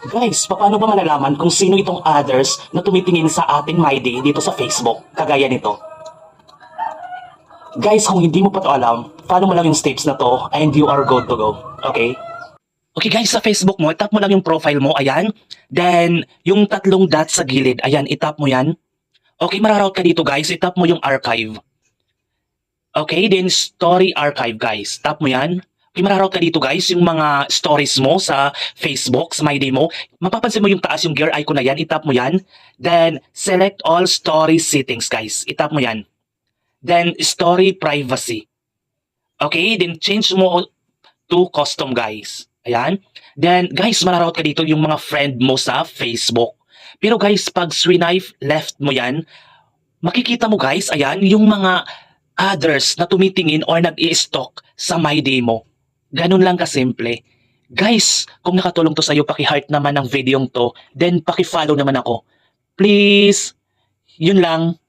Guys, paano ba malalaman kung sino itong others na tumitingin sa ating My Day dito sa Facebook? Kagaya nito. Guys, kung hindi mo pa to alam, follow mo lang yung steps na to and you are good to go. Okay? Okay guys, sa Facebook mo, tap mo lang yung profile mo, ayan. Then, yung tatlong dots sa gilid, ayan, itap mo yan. Okay, mararoute ka dito guys, itap mo yung archive. Okay, then story archive guys, tap mo yan. Okay, mararoute ka dito guys, yung mga stories mo sa Facebook, sa My Day mo. Mapapansin mo yung taas, yung gear icon na yan, itap mo yan. Then, select all story settings guys, itap mo yan. Then, story privacy. Okay, then change mo to custom guys. Ayan. Then, guys, mararoute ka dito yung mga friend mo sa Facebook. Pero guys, pag swipe left mo yan, makikita mo guys, ayan, yung mga others na tumitingin or nag-i-stalk sa My Day mo. Ganun lang kasimple. Guys, kung nakatulong to sa'yo, paki-heart naman ng videong to, then paki-follow naman ako. Please, yun lang.